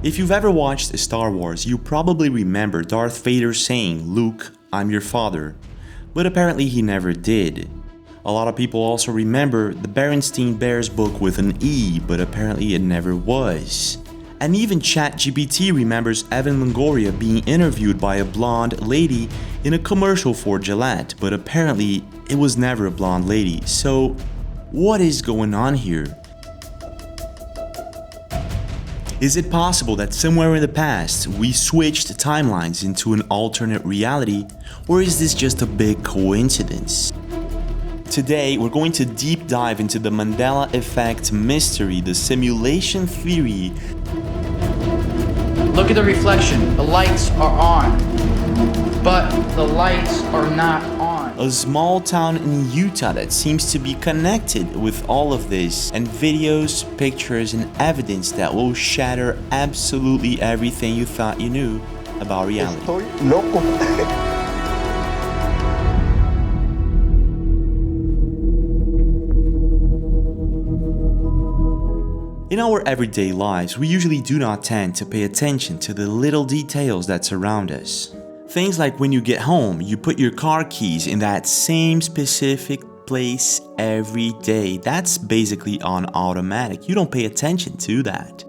If you've ever watched Star Wars, you probably remember Darth Vader saying, "Luke, I'm your father." But apparently he never did. A lot of people also remember the Berenstain Bears book with an E, but apparently it never was. And even ChatGPT remembers Evan Longoria being interviewed by a blonde lady in a commercial for Gillette, but apparently it was never a blonde lady. So what is going on here? Is it possible that somewhere in the past we switched timelines into an alternate reality, or is this just a big coincidence? Today, we're going to deep dive into the Mandela effect mystery, the simulation theory. Look at the reflection. The lights are on, but the lights are not on. A small town in Utah that seems to be connected with all of this, and videos, pictures, and evidence that will shatter absolutely everything you thought you knew about reality. Estoy loco. In our everyday lives, we usually do not tend to pay attention to the little details that surround us. Things like when you get home, you put your car keys in that same specific place every day. That's basically on automatic. You don't pay attention to that.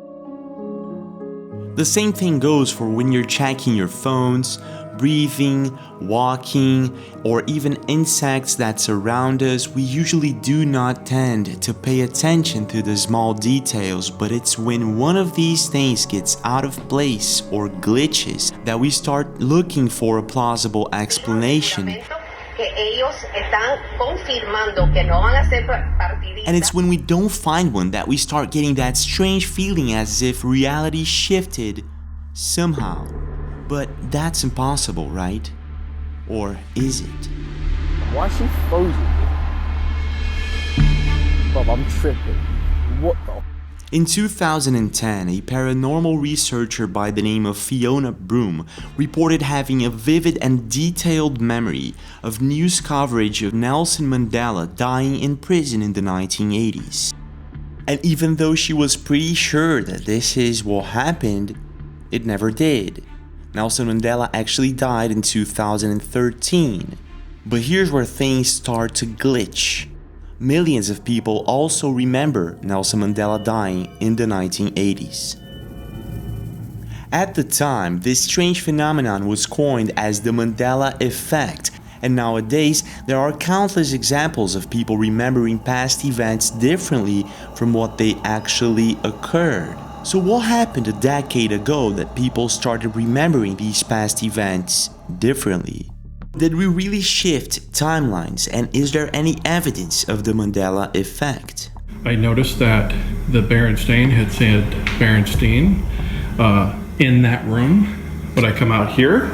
The same thing goes for when you're checking your phones, breathing, walking, or even insects that surround us. We usually do not tend to pay attention to the small details, but it's when one of these things gets out of place or glitches that we start looking for a plausible explanation. And it's when we don't find one that we start getting that strange feeling as if reality shifted somehow. But that's impossible, right? Or is it? Why is she frozen? Bob, I'm tripping. What the? In 2010, a paranormal researcher by the name of Fiona Broom reported having a vivid and detailed memory of news coverage of Nelson Mandela dying in prison in the 1980s. And even though she was pretty sure that this is what happened, it never did. Nelson Mandela actually died in 2013. But here's where things start to glitch. Millions of people also remember Nelson Mandela dying in the 1980s. At the time, this strange phenomenon was coined as the Mandela effect, and nowadays there are countless examples of people remembering past events differently from what they actually occurred. So what happened a decade ago that people started remembering these past events differently? Did we really shift timelines, and is there any evidence of the Mandela effect? I noticed that the Berenstain had said Berenstain in that room, but I come out here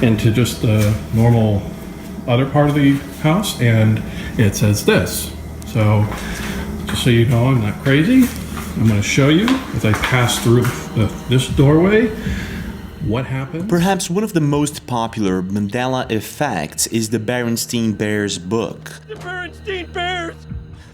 into just the normal other part of the house and it says this. So just so you know, I'm not crazy. I'm going to show you as I pass through this doorway what happens. Perhaps one of the most popular Mandela effects is the Berenstain Bears book. The Berenstain Bears!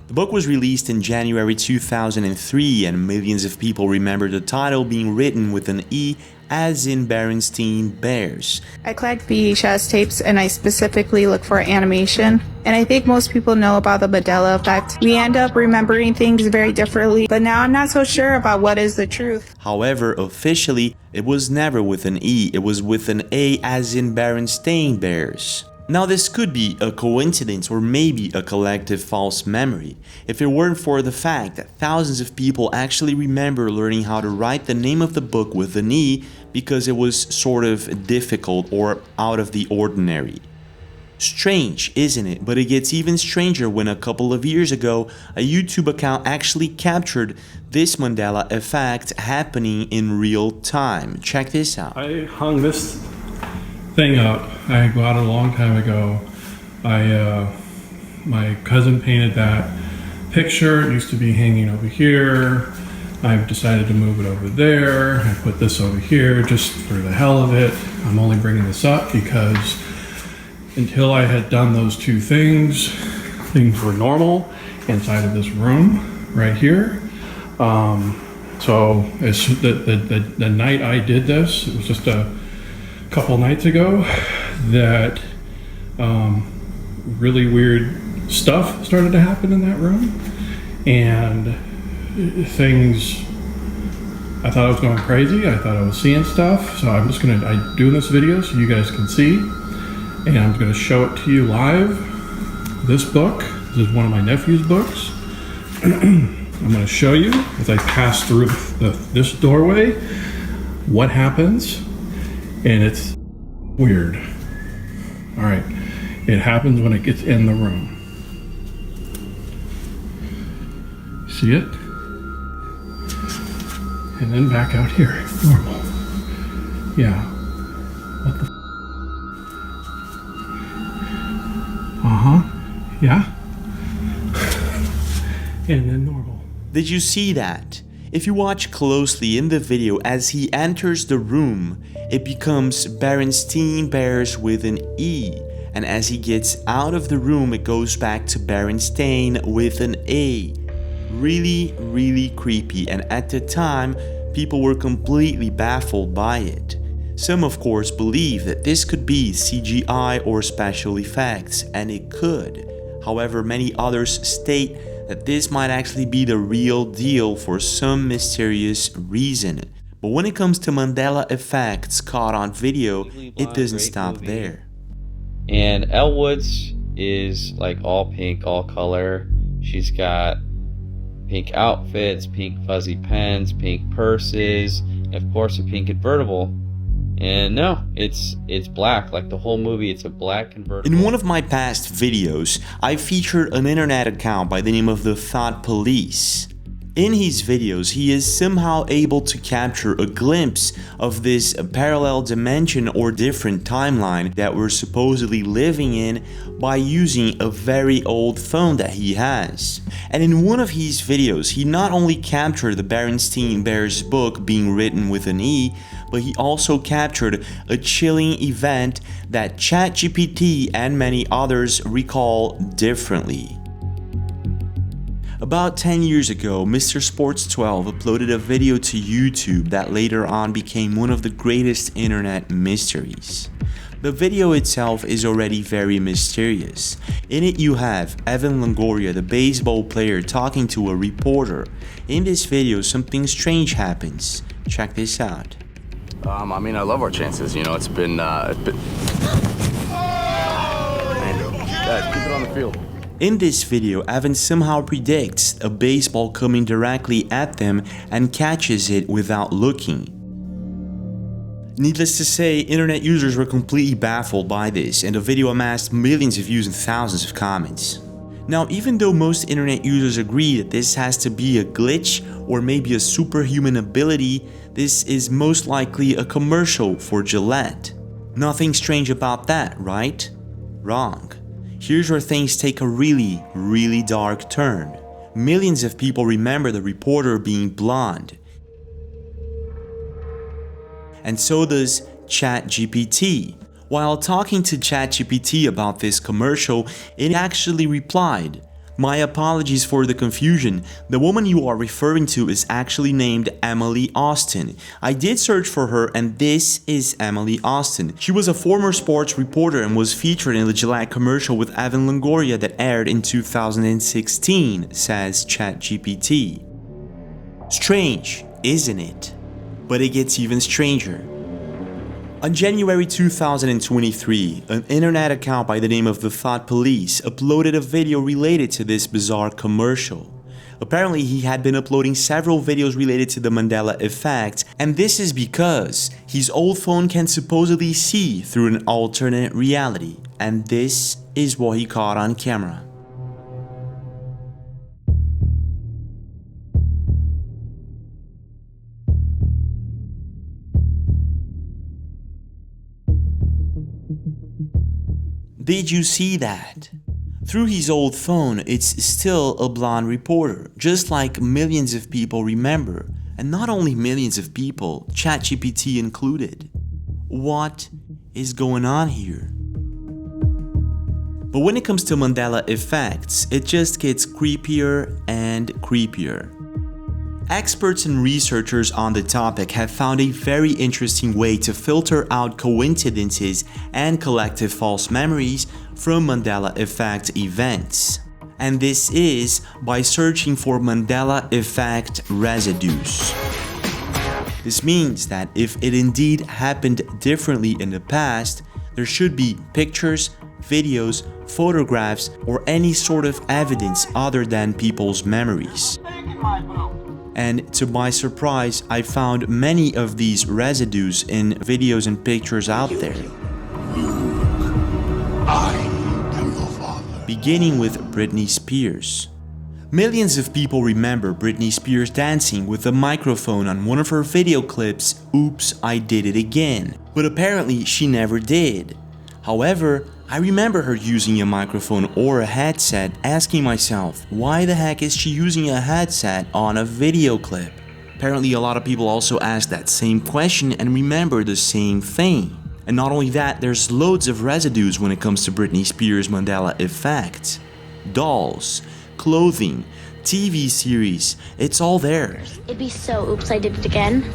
The book was released in January 2003, and millions of people remember the title being written with an E, as in Berenstain Bears. I collect VHS tapes and I specifically look for animation. And I think most people know about the Mandela effect. We end up remembering things very differently, but now I'm not so sure about what is the truth. However, officially, it was never with an E, it was with an A, as in Berenstain Bears. Now this could be a coincidence or maybe a collective false memory, if it weren't for the fact that thousands of people actually remember learning how to write the name of the book with an E because it was sort of difficult or out of the ordinary. Strange, isn't it? But it gets even stranger when a couple of years ago, a YouTube account actually captured this Mandela effect happening in real time. Check this out. I hung this thing up. I got it a long time ago. My cousin painted that picture. It used to be hanging over here. I've decided to move it over there. I put this over here just for the hell of it. I'm only bringing this up because until I had done those two things were normal inside of this room right here. So the night I did this, it was just a couple nights ago, that really weird stuff started to happen in that room, and things, I thought I was going crazy. I thought I was seeing stuff. So I'm doing this video so you guys can see, and I'm gonna show it to you live. This book, this is one of my nephew's books. I'm gonna show you as I pass through this doorway what happens, and it's weird. All right, it happens when it gets in the room. See it? And then back out here, normal. Yeah. What the? Yeah. And then normal. Did you see that? If you watch closely in the video, as he enters the room, it becomes Berenstain Bears with an E. And as he gets out of the room, it goes back to Berenstain with an A. Really, really creepy, and at the time, people were completely baffled by it. Some of course believe that this could be CGI or special effects, and it could. However, many others state that this might actually be the real deal for some mysterious reason. But when it comes to Mandela effects caught on video, it doesn't stop there. And Elle Woods is like all pink, all color. She's got pink outfits, pink fuzzy pens, pink purses, and of course a pink convertible. And no, it's black. Like the whole movie, it's a black convertible. In one of my past videos, I featured an internet account by the name of the Thought Police. In his videos, he is somehow able to capture a glimpse of this parallel dimension or different timeline that we're supposedly living in by using a very old phone that he has. And in one of his videos, he not only captured the Berenstain Bears book being written with an E, but he also captured a chilling event that ChatGPT and many others recall differently. About 10 years ago, Mr. Sports 12 uploaded a video to YouTube that later on became one of the greatest internet mysteries. The video itself is already very mysterious. In it you have Evan Longoria, the baseball player, talking to a reporter. In this video, something strange happens. Check this out. I mean, I love our chances. You know, it's been. Guys, keep it on the field. In this video, Evan somehow predicts a baseball coming directly at them and catches it without looking. Needless to say, internet users were completely baffled by this, and the video amassed millions of views and thousands of comments. Now, even though most internet users agree that this has to be a glitch or maybe a superhuman ability, this is most likely a commercial for Gillette. Nothing strange about that, right? Wrong. Here's where things take a really, really dark turn. Millions of people remember the reporter being blonde. And so does ChatGPT. While talking to ChatGPT about this commercial, it actually replied, "My apologies for the confusion. The woman you are referring to is actually named Emily Austin. I did search for her and this is Emily Austin. She was a former sports reporter and was featured in the Gillette commercial with Evan Longoria that aired in 2016, says ChatGPT. Strange, isn't it? But it gets even stranger. On January 2023, an internet account by the name of the Thought Police uploaded a video related to this bizarre commercial. Apparently, he had been uploading several videos related to the Mandela effect, and this is because his old phone can supposedly see through an alternate reality, and this is what he caught on camera. Did you see that? Through his old phone, it's still a blonde reporter, just like millions of people remember. And not only millions of people, ChatGPT included. What is going on here? But when it comes to Mandela effects, it just gets creepier and creepier. Experts and researchers on the topic have found a very interesting way to filter out coincidences and collective false memories from Mandela effect events. And this is by searching for Mandela effect residues. This means that if it indeed happened differently in the past, there should be pictures, videos, photographs, or any sort of evidence other than people's memories. And to my surprise, I found many of these residues in videos and pictures out there. I am your father. Beginning with Britney Spears. Millions of people remember Britney Spears dancing with a microphone on one of her video clips, Oops, I Did It Again. But apparently she never did. However, I remember her using a microphone or a headset, asking myself, why the heck is she using a headset on a video clip? Apparently a lot of people also ask that same question and remember the same thing. And not only that, there's loads of residues when it comes to Britney Spears' Mandela effect. Dolls, clothing, TV series, it's all there. It'd be so oops, I did it again.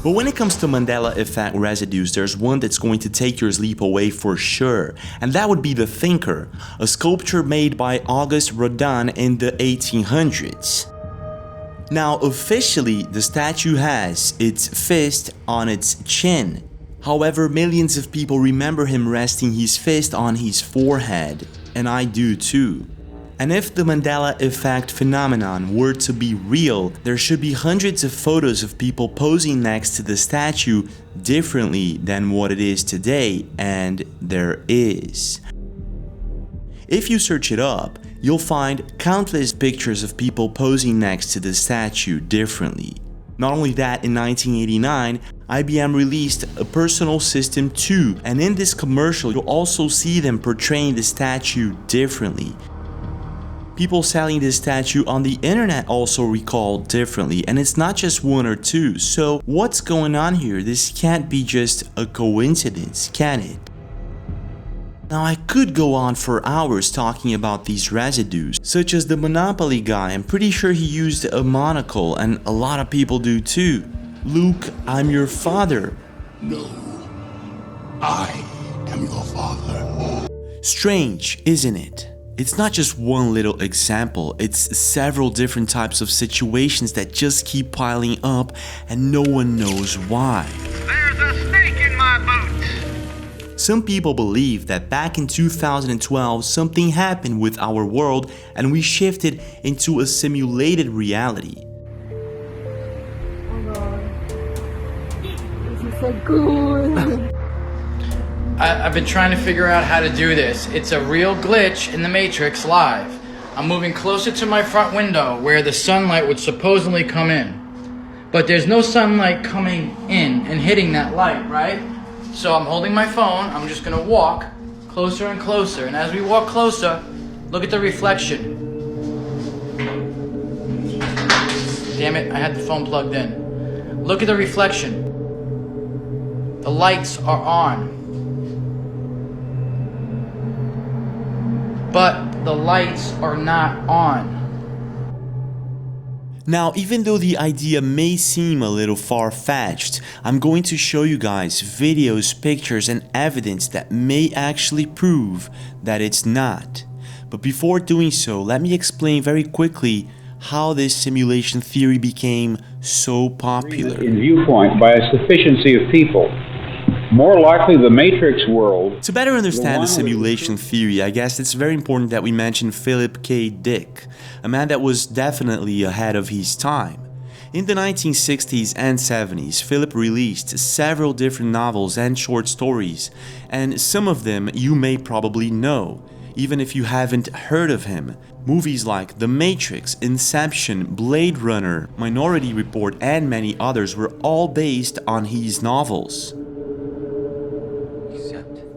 But when it comes to Mandela effect residues, there's one that's going to take your sleep away for sure, and that would be the Thinker, a sculpture made by Auguste Rodin in the 1800s. Now, officially, the statue has its fist on its chin. However, millions of people remember him resting his fist on his forehead, and I do too. And if the Mandela effect phenomenon were to be real, there should be hundreds of photos of people posing next to the statue differently than what it is today, and there is. If you search it up, you'll find countless pictures of people posing next to the statue differently. Not only that, in 1989, IBM released a Personal System 2, and in this commercial you'll also see them portraying the statue differently. People selling this statue on the internet also recall differently, and it's not just one or two. So what's going on here? This can't be just a coincidence, can it? Now I could go on for hours talking about these residues, such as the Monopoly guy. I'm pretty sure he used a monocle, and a lot of people do too. Luke, I'm your father. No, I am your father. Strange, isn't it? It's not just one little example, it's several different types of situations that just keep piling up and no one knows why. There's a snake in my boot! Some people believe that back in 2012 something happened with our world and we shifted into a simulated reality. Oh God. This is so cool. I've been trying to figure out how to do this. It's a real glitch in the Matrix live. I'm moving closer to my front window where the sunlight would supposedly come in. But there's no sunlight coming in and hitting that light, right? So I'm holding my phone, I'm just gonna walk closer and closer. And as we walk closer, look at the reflection. Damn it, I had the phone plugged in. Look at the reflection. The lights are on. But the lights are not on. Now, even though the idea may seem a little far-fetched, I'm going to show you guys videos, pictures, and evidence that may actually prove that it's not. But before doing so, let me explain very quickly how this simulation theory became so popular. In viewpoint by a sufficiency of people. More likely the Matrix world. To better understand the simulation theory, I guess it's very important that we mention Philip K. Dick, a man that was definitely ahead of his time. In the 1960s and 70s, Philip released several different novels and short stories, and some of them you may probably know, even if you haven't heard of him. Movies like The Matrix, Inception, Blade Runner, Minority Report, and many others were all based on his novels.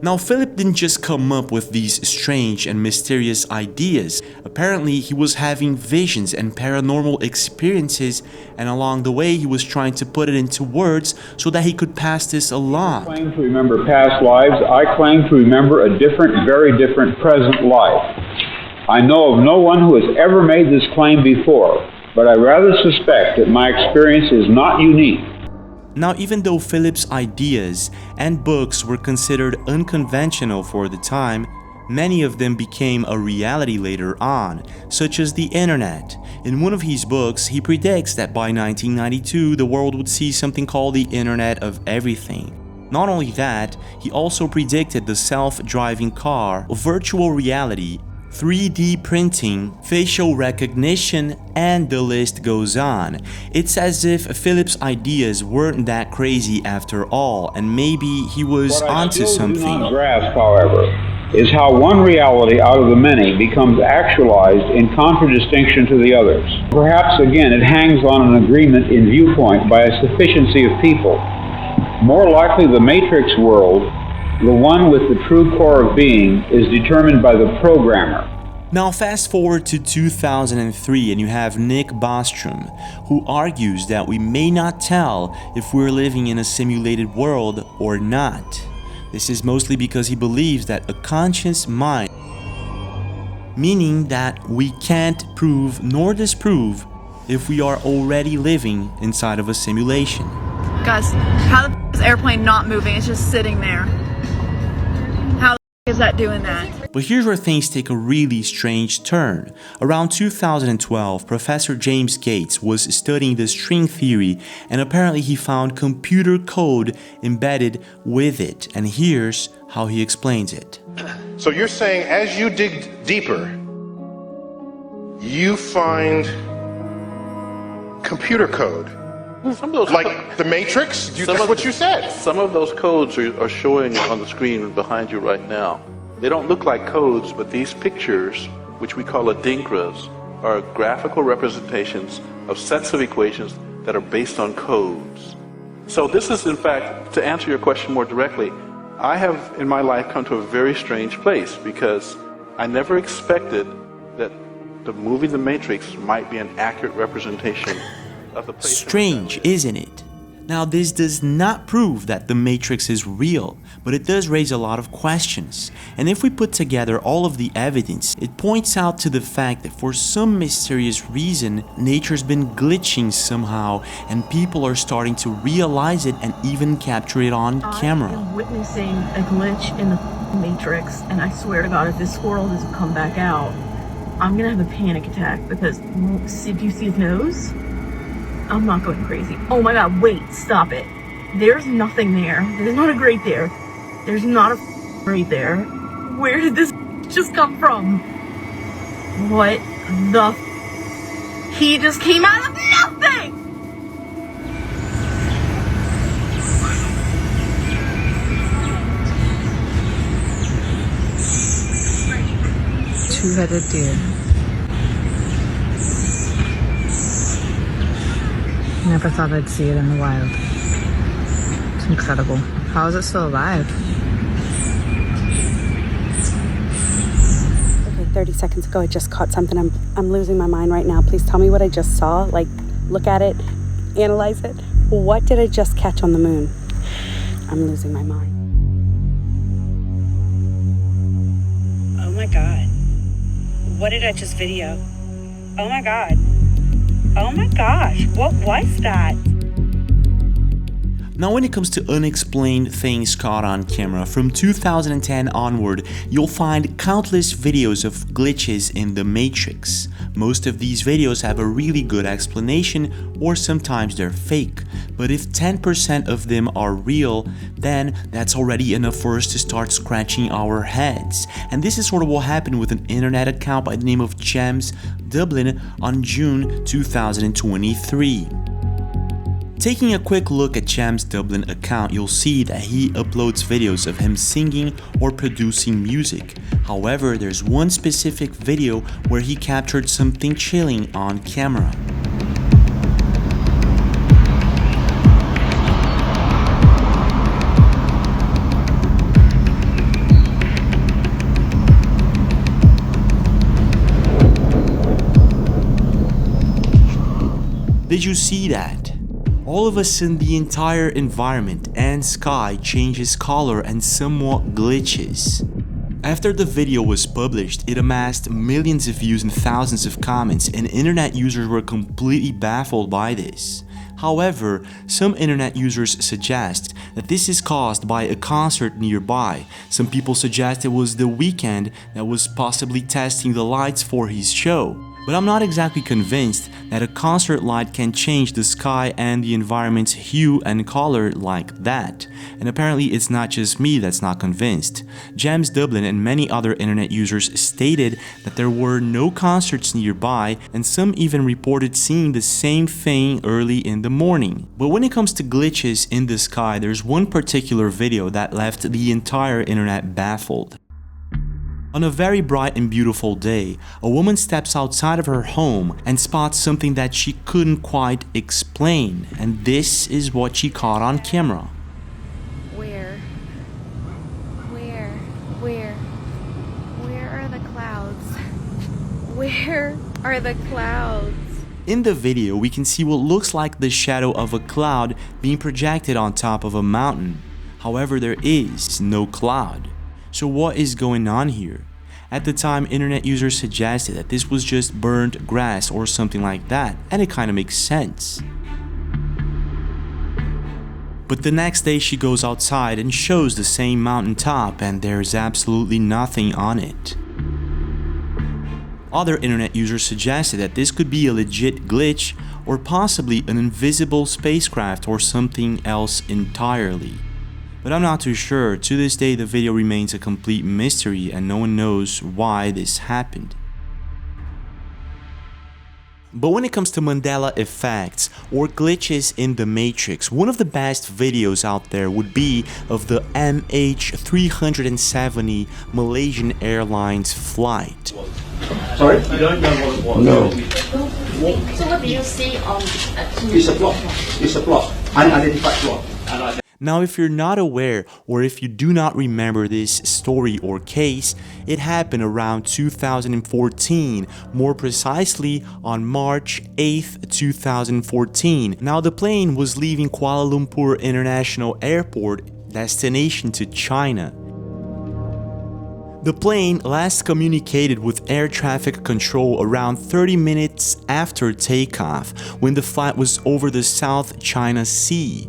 Now, Philip didn't just come up with these strange and mysterious ideas. Apparently, he was having visions and paranormal experiences, and along the way, he was trying to put it into words so that he could pass this along. I claim to remember past lives. I claim to remember a different, very different present life. I know of no one who has ever made this claim before. but I rather suspect that my experience is not unique. Now, even though Philip's ideas and books were considered unconventional for the time, many of them became a reality later on, such as the internet. In one of his books, he predicts that by 1992, the world would see something called the Internet of Everything. Not only that, he also predicted the self-driving car, virtual reality, 3D printing, facial recognition, and the list goes on. It's as if Philip's ideas weren't that crazy after all, and maybe he was onto something. What I still do not grasp, however, is how one reality out of the many becomes actualized in contradistinction to the others. Perhaps again it hangs on an agreement in viewpoint by a sufficiency of people. More likely the matrix world, the one with the true core of being, is determined by the programmer. Now fast forward to 2003 and you have Nick Bostrom, who argues that we may not tell if we're living in a simulated world or not. This is mostly because he believes that a conscious mind, meaning that we can't prove nor disprove if we are already living inside of a simulation. Guys, how the f is airplane not moving? It's just sitting there. How the f is that doing that? But here's where things take a really strange turn. Around 2012, Professor James Gates was studying the string theory, and apparently he found computer code embedded with it. And here's how he explains it. So you're saying as you dig deeper, you find computer code? Some of those like the Matrix? That's what you said. Some of those codes are showing on the screen behind you right now. They don't look like codes, but these pictures, which we call adinkras, are graphical representations of sets of equations that are based on codes. So this is, in fact, to answer your question more directly, I have in my life come to a very strange place because I never expected that the movie The Matrix might be an accurate representation of the place. Strange, isn't it? Now, this does not prove that the Matrix is real, but it does raise a lot of questions. And if we put together all of the evidence, it points out to the fact that for some mysterious reason, nature's been glitching somehow, and people are starting to realize it and even capture it on camera. I'm witnessing a glitch in the Matrix, and I swear to God, if this squirrel doesn't come back out, I'm gonna have a panic attack because if you see his nose, I'm not going crazy. Oh my God, wait, stop it. There's nothing there. There's not a grate there. There's not a grate there. Where did this just come from? What the He just came out of nothing! Two-headed deer. Never thought I'd see it in the wild. It's incredible. How is it still alive? Okay, 30 seconds ago I just caught something. I'm losing my mind right now. Please tell me what I just saw. Like, look at it, analyze it. What did I just catch on the moon? I'm losing my mind. Oh my God. What did I just video? Oh my God. Oh my gosh, what was that? Now when it comes to unexplained things caught on camera, from 2010 onward, you'll find countless videos of glitches in the Matrix. Most of these videos have a really good explanation, or sometimes they're fake. But if 10% of them are real, then that's already enough for us to start scratching our heads. And this is sort of what happened with an internet account by the name of James Dublin on June 2023. Taking a quick look at Jam's Dublin account, you'll see that he uploads videos of him singing or producing music. However, there's one specific video where he captured something chilling on camera. Did you see that? All of a sudden the entire environment and sky changes color and somewhat glitches. After the video was published, it amassed millions of views and thousands of comments, and internet users were completely baffled by this. However, some internet users suggest that this is caused by a concert nearby. Some people suggest it was The Weeknd that was possibly testing the lights for his show. But I'm not exactly convinced that a concert light can change the sky and the environment's hue and color like that. And apparently it's not just me that's not convinced. James Dublin and many other internet users stated that there were no concerts nearby, and some even reported seeing the same thing early in the morning. But when it comes to glitches in the sky, there's one particular video that left the entire internet baffled. On a very bright and beautiful day, a woman steps outside of her home and spots something that she couldn't quite explain, and this is what she caught on camera. Where are the clouds? Where are the clouds? In the video, we can see what looks like the shadow of a cloud being projected on top of a mountain. However, there is no cloud. So what is going on here? At the time, internet users suggested that this was just burned grass or something like that, and it kind of makes sense. But the next day she goes outside and shows the same mountaintop, and there's absolutely nothing on it. Other internet users suggested that this could be a legit glitch or possibly an invisible spacecraft or something else entirely. But I'm not too sure. To this day, the video remains a complete mystery and no one knows why this happened. But when it comes to Mandela effects or glitches in the Matrix, one of the best videos out there would be of the MH370 Malaysian Airlines flight. Sorry? You don't know what it was? No. So what do you see on... It's a plot. It's a plot. Unidentified plot. Now, if you're not aware or if you do not remember this story or case, it happened around 2014, more precisely on March 8th, 2014. Now, the plane was leaving Kuala Lumpur International Airport, destination to China. The plane last communicated with air traffic control around 30 minutes after takeoff, when the flight was over the South China Sea,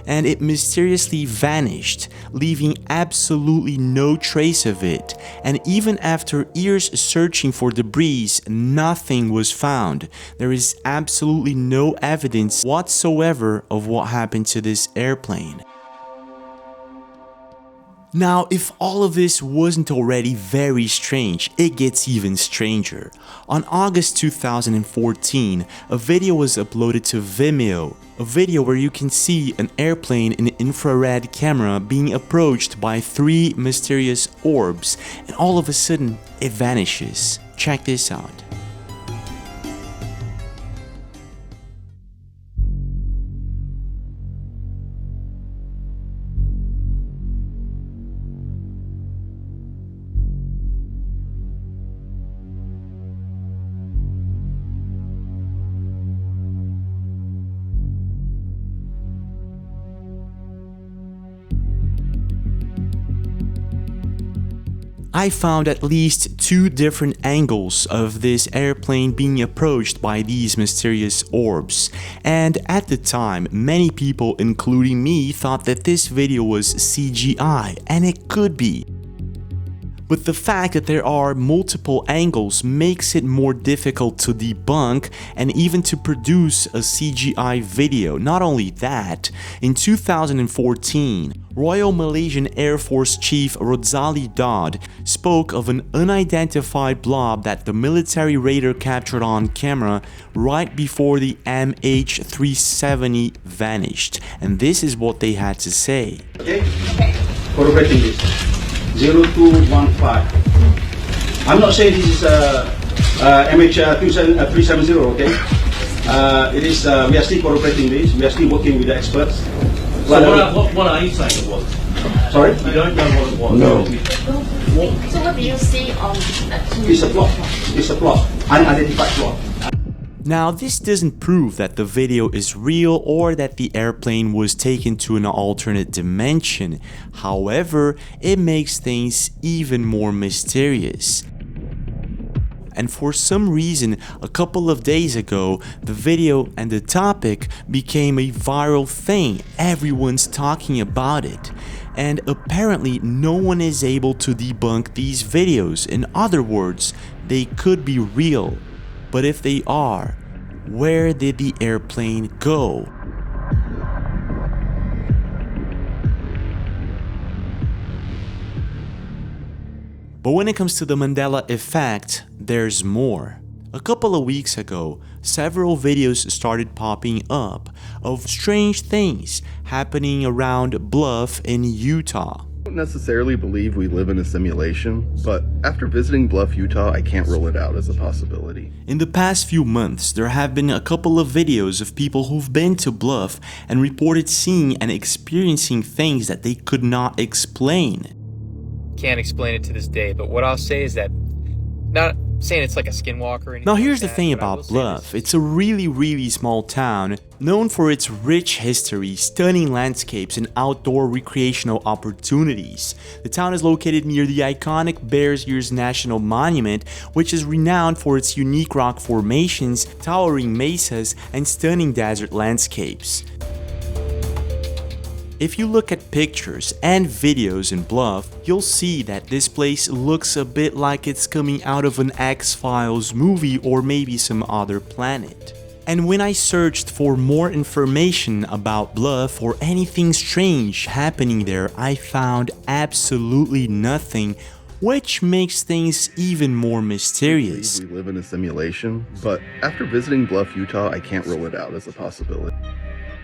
and it mysteriously vanished, leaving absolutely no trace of it. And even after years searching for debris, nothing was found. There is absolutely no evidence whatsoever of what happened to this airplane. Now, if all of this wasn't already very strange, it gets even stranger. On August 2014, a video was uploaded to Vimeo, a video where you can see an airplane in an infrared camera being approached by 3 mysterious orbs, and all of a sudden, it vanishes. Check this out. I found at least 2 different angles of this airplane being approached by these mysterious orbs, and at the time, many people, including me, thought that this video was CGI, and it could be. But the fact that there are multiple angles makes it more difficult to debunk and even to produce a CGI video. Not only that, in 2014, Royal Malaysian Air Force Chief Rodzali Dodd spoke of an unidentified blob that the military radar captured on camera right before the MH370 vanished. And this is what they had to say. Okay? Corroborating this. 0215. I'm not saying this is MH370, okay? It is, we are still corroborating this, we are still working with the experts. So what are you saying it was? Sorry? You don't know what it was? No. So what do you see on... It's a plot. It's a plot. Unidentified plot. Now, this doesn't prove that the video is real or that the airplane was taken to an alternate dimension. However, it makes things even more mysterious. And for some reason, a couple of days ago, the video and the topic became a viral thing. Everyone's talking about it. And apparently, no one is able to debunk these videos. In other words, they could be real. But if they are, where did the airplane go? But when it comes to the Mandela effect, there's more. A couple of weeks ago, several videos started popping up of strange things happening around Bluff in Utah. I don't necessarily believe we live in a simulation, but after visiting Bluff, Utah, I can't rule it out as a possibility. In the past few months, there have been a couple of videos of people who've been to Bluff and reported seeing and experiencing things that they could not explain. Can't explain it to this day, but what I'll say is that, not saying it's like a skinwalker or anything. Now here's like the thing that, about Bluff. It's a really small town known for its rich history, stunning landscapes, and outdoor recreational opportunities. The town is located near the iconic Bears Ears National Monument, which is renowned for its unique rock formations, towering mesas, and stunning desert landscapes. If you look at pictures and videos in Bluff, you'll see that this place looks a bit like it's coming out of an X-Files movie or maybe some other planet. And when I searched for more information about Bluff or anything strange happening there, I found absolutely nothing, which makes things even more mysterious. We live in a simulation, but after visiting Bluff, Utah, I can't rule it out as a possibility.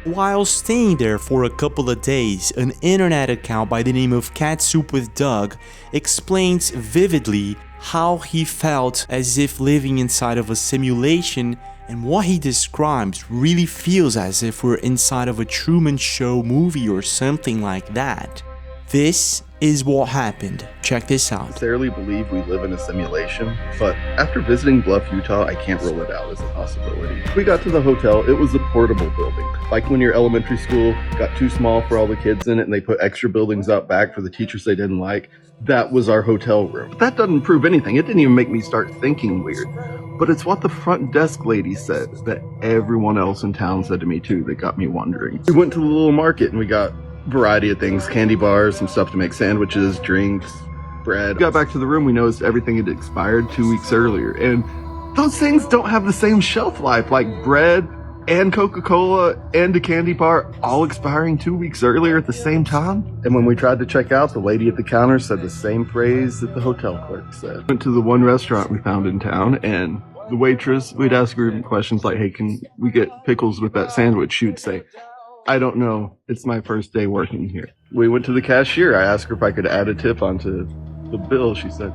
While staying there for a couple of days, an internet account by the name of Cat Soup with Doug explains vividly how he felt as if living inside of a simulation, and what he describes really feels as if we're inside of a Truman Show movie or something like that. This is what happened. Check this out. I necessarily believe we live in a simulation, but after visiting Bluff, Utah, I can't rule it out as a possibility. We got to the hotel. It was a portable building. Like when your elementary school got too small for all the kids in it and they put extra buildings out back for the teachers they didn't like. That was our hotel room. But that doesn't prove anything. It didn't even make me start thinking weird. But it's what the front desk lady said that everyone else in town said to me too that got me wondering. We went to the little market and we got variety of things, candy bars, some stuff to make sandwiches, drinks, bread. We got back to the room, we noticed everything had expired 2 weeks earlier, and those things don't have the same shelf life, like bread and Coca-Cola and a candy bar all expiring 2 weeks earlier at the same time. And when we tried to check out, the lady at the counter said the same phrase that the hotel clerk said. Went to the one restaurant we found in town, and the waitress, we'd ask her questions like, hey, can we get pickles with that sandwich? She would say, I don't know. It's my first day working here. We went to the cashier. I asked her if I could add a tip onto the bill. She said,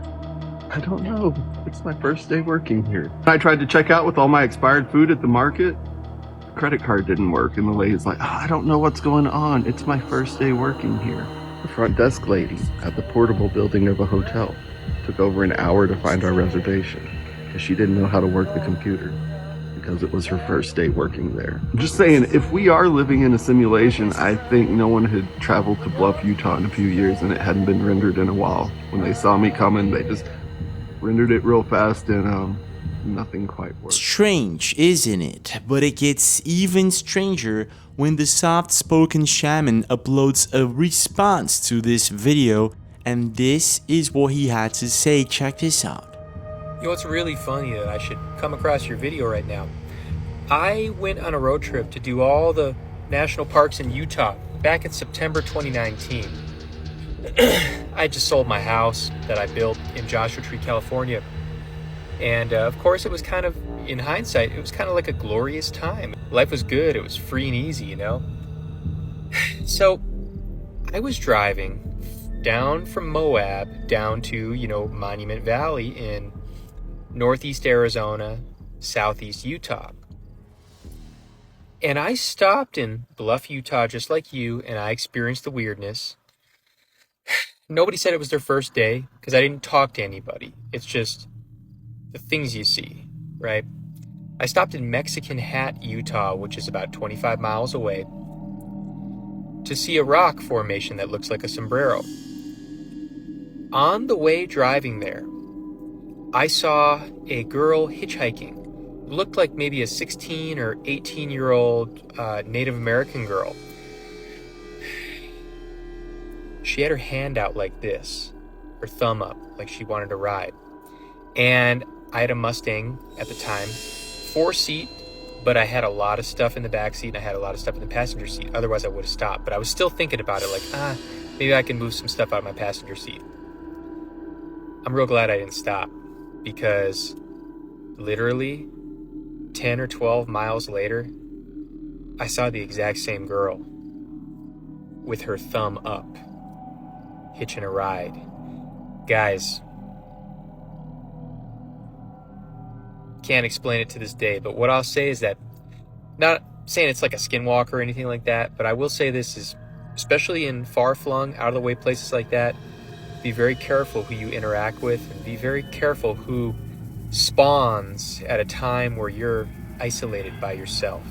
I don't know. It's my first day working here. I tried to check out with all my expired food at the market. The credit card didn't work. And the lady's like, I don't know what's going on. It's my first day working here. The front desk lady at the portable building of a hotel took over an hour to find our reservation because she didn't know how to work the computer. Because it was her first day working there. I'm just saying, if we are living in a simulation, I think no one had traveled to Bluff, Utah in a few years and it hadn't been rendered in a while. When they saw me coming, they just rendered it real fast and nothing quite worked. Strange, isn't it? But it gets even stranger when the soft-spoken shaman uploads a response to this video, and this is what he had to say. Check this out. You know, it's really funny that I should come across your video right now. I went on a road trip to do all the national parks in Utah back in September 2019. I just sold my house that I built in Joshua Tree, California. And of course, it was kind of, in hindsight, it was kind of like a glorious time. Life was good. It was free and easy, you know? So I was driving down from Moab down to, Monument Valley in Northeast Arizona, Southeast Utah. And I stopped in Bluff, Utah, just like you, and I experienced the weirdness. Nobody said it was their first day, because I didn't talk to anybody. It's just the things you see, right? I stopped in Mexican Hat, Utah, which is about 25 miles away, to see a rock formation that looks like a sombrero. On the way driving there, I saw a girl hitchhiking. It looked like maybe a 16 or 18-year-old Native American girl. She had her hand out like this, her thumb up, like she wanted to ride. And I had a Mustang at the time, 4-seat, but I had a lot of stuff in the back seat and I had a lot of stuff in the passenger seat. Otherwise I would have stopped, but I was still thinking about it like, maybe I can move some stuff out of my passenger seat. I'm real glad I didn't stop, because literally 10 or 12 miles later, I saw the exact same girl with her thumb up, hitching a ride. Guys, can't explain it to this day, but what I'll say is that, not saying it's like a skinwalker or anything like that, but I will say this is, especially in far-flung, out-of-the-way places like that, be very careful who you interact with, and be very careful who spawns at a time where you're isolated by yourself.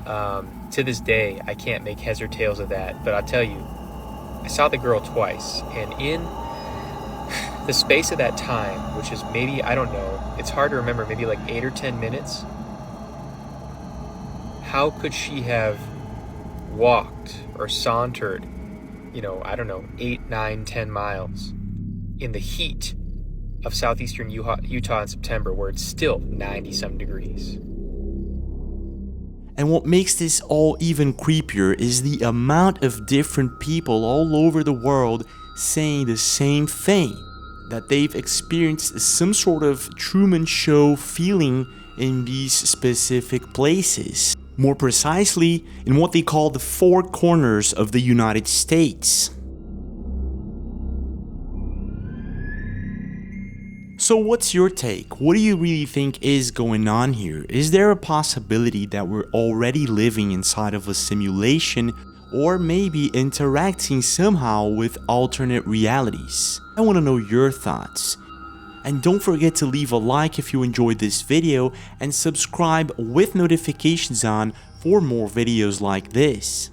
To this day, I can't make heads or tails of that, but I'll tell you, I saw the girl twice, and in the space of that time, which is maybe, I don't know, it's hard to remember, maybe like 8 or 10 minutes, how could she have walked or sauntered, I don't know, 8, 9, 10 miles in the heat of southeastern Utah in September, where it's still 90-some degrees? And what makes this all even creepier is the amount of different people all over the world saying the same thing, that they've experienced some sort of Truman Show feeling in these specific places. More precisely, in what they call the four corners of the United States. So what's your take? What do you really think is going on here? Is there a possibility that we're already living inside of a simulation, or maybe interacting somehow with alternate realities? I want to know your thoughts. And don't forget to leave a like if you enjoyed this video, and subscribe with notifications on for more videos like this.